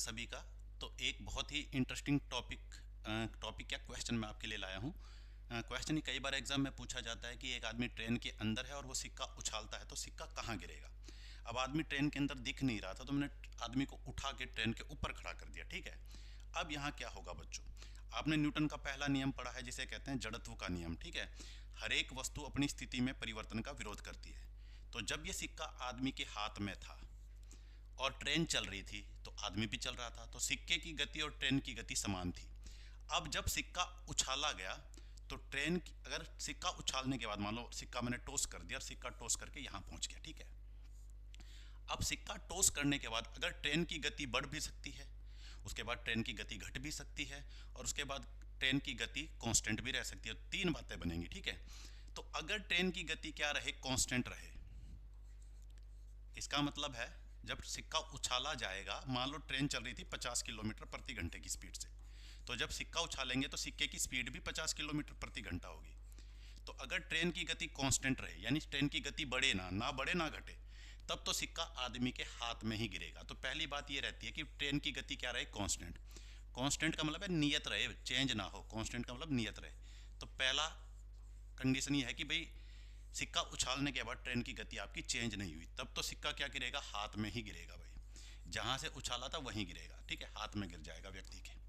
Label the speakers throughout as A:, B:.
A: सभी का। तो एक बहुत ही इंटरेस्टिंग टॉपिक क्या क्वेश्चन मैं आपके लिए लाया हूँ। क्वेश्चन ही कई बार एग्जाम में पूछा जाता है कि एक आदमी ट्रेन के अंदर है और वो सिक्का उछालता है तो सिक्का कहाँ गिरेगा। अब आदमी ट्रेन के अंदर दिख नहीं रहा था तो मैंने आदमी को उठा के ट्रेन के ऊपर खड़ा कर दिया, ठीक है। अब यहाँ क्या होगा बच्चों, आपने न्यूटन का पहला नियम पढ़ा है जिसे कहते हैं जड़त्व का नियम, ठीक है। हर एक वस्तु अपनी स्थिति में परिवर्तन का विरोध करती है। तो जब ये सिक्का आदमी के हाथ में था और ट्रेन चल रही थी तो आदमी भी चल रहा था, तो सिक्के की गति और ट्रेन की गति समान थी। अब जब सिक्का उछाला गया तो ट्रेन की, अगर सिक्का उछालने के बाद मान लो सिक्का मैंने टॉस कर दिया और सिक्का टॉस करके यहाँ पहुँच गया, ठीक है। अब सिक्का टॉस करने के बाद अगर ट्रेन की गति बढ़ भी सकती है, उसके बाद ट्रेन की गति घट भी सकती है, और उसके बाद ट्रेन की गति कांस्टेंट भी रह सकती है। तीन बातें बनेंगी, ठीक है। तो अगर ट्रेन की गति क्या रहे, कांस्टेंट रहे, इसका मतलब है जब सिक्का उछाला जाएगा, मान लो ट्रेन चल रही थी 50 किलोमीटर प्रति घंटे की स्पीड से, तो जब सिक्का उछालेंगे तो सिक्के की स्पीड भी 50 किलोमीटर प्रति घंटा होगी। तो अगर ट्रेन की गति कांस्टेंट रहे, यानी ट्रेन की गति बढ़े ना बढ़े ना घटे, तब तो सिक्का आदमी के हाथ में ही गिरेगा। तो पहली बात ये रहती है कि ट्रेन की गति क्या रहे, कांस्टेंट। कांस्टेंट का मतलब है नियत रहे, चेंज ना हो। कांस्टेंट का मतलब नियत रहे। तो पहला कंडीशन ये है कि भाई सिक्का उछालने के बाद ट्रेन की गति आपकी चेंज नहीं हुई, तब तो सिक्का क्या गिरेगा, हाथ में ही गिरेगा भाई। जहां से उछाला था वहीं गिरेगा, ठीक है, हाथ में गिर जाएगा व्यक्ति के।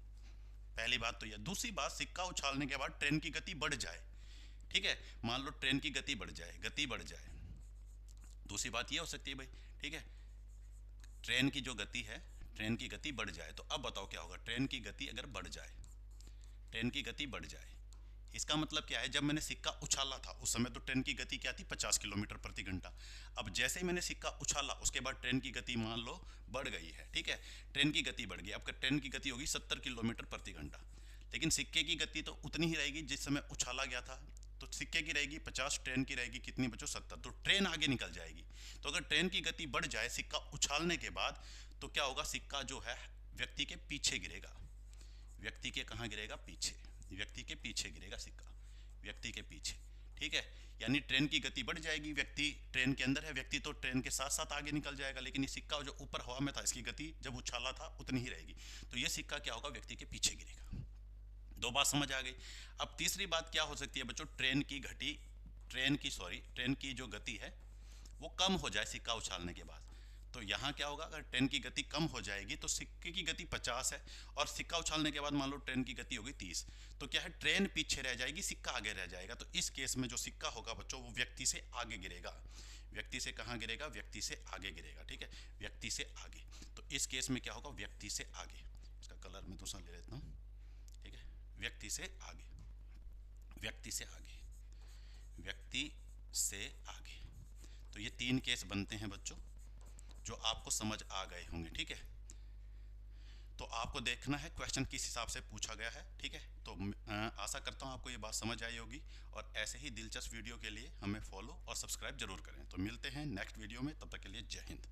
A: पहली बात तो यह। दूसरी बात, सिक्का उछालने के बाद ट्रेन की गति बढ़ जाए, ठीक है, मान लो ट्रेन की गति बढ़ जाए। दूसरी बात यह हो सकती है भाई, ठीक है, ट्रेन की जो गति है, ट्रेन की गति बढ़ जाए। तो अब बताओ क्या होगा, ट्रेन की गति अगर बढ़ जाए, ट्रेन की गति बढ़ जाए, इसका मतलब क्या है, जब मैंने सिक्का उछाला था उस समय तो ट्रेन की गति क्या थी, 50 किलोमीटर प्रति घंटा। अब जैसे ही मैंने सिक्का उछाला उसके बाद ट्रेन की गति मान लो बढ़ गई है, ठीक है, ट्रेन की गति बढ़ गई। अब ट्रेन की गति होगी 70 किलोमीटर प्रति घंटा, लेकिन सिक्के की गति तो उतनी ही रहेगी जिस समय उछाला गया था। तो सिक्के की रहेगी 50, ट्रेन की रहेगी कितनी बचो, 70। तो ट्रेन आगे निकल जाएगी। तो अगर ट्रेन की गति बढ़ जाए सिक्का उछालने के बाद, तो क्या होगा, सिक्का जो है व्यक्ति के पीछे गिरेगा। व्यक्ति के कहाँ गिरेगा, पीछे। व्यक्ति के पीछे गिरेगा सिक्का, व्यक्ति के पीछे, ठीक है। यानी ट्रेन की गति बढ़ जाएगी, व्यक्ति ट्रेन के अंदर है, व्यक्ति तो ट्रेन के साथ साथ आगे निकल जाएगा, लेकिन ये सिक्का जो ऊपर हवा में था इसकी गति जब उछाला था उतनी ही रहेगी। तो ये सिक्का क्या होगा, व्यक्ति के पीछे गिरेगा। दो बात समझ आ गई। अब तीसरी बात क्या हो सकती है बच्चों, ट्रेन की जो गति है वो कम हो जाए सिक्का उछालने के बाद। तो यहाँ क्या होगा, अगर ट्रेन की गति कम हो जाएगी तो सिक्के की गति 50 है और सिक्का उछालने के बाद मान लो ट्रेन की गति होगी 30, तो क्या है, ट्रेन पीछे रह जाएगी, सिक्का आगे रह जाएगा। तो इस केस में जो सिक्का होगा बच्चों वो व्यक्ति से आगे गिरेगा। व्यक्ति से कहाँ गिरेगा, व्यक्ति से आगे गिरेगा, ठीक है, व्यक्ति से आगे। तो इस केस में क्या होगा, व्यक्ति से आगे। इसका कलर मैं दूसरा ले लेता हूँ, ठीक है, व्यक्ति से आगे, व्यक्ति से आगे, व्यक्ति से आगे। तो ये तीन केस बनते हैं बच्चों जो आपको समझ आ गए होंगे, ठीक है। तो आपको देखना है क्वेश्चन किस हिसाब से पूछा गया है, ठीक है। तो आशा करता हूँ आपको ये बात समझ आई होगी, और ऐसे ही दिलचस्प वीडियो के लिए हमें फॉलो और सब्सक्राइब जरूर करें। तो मिलते हैं नेक्स्ट वीडियो में, तब तक के लिए जय हिंद।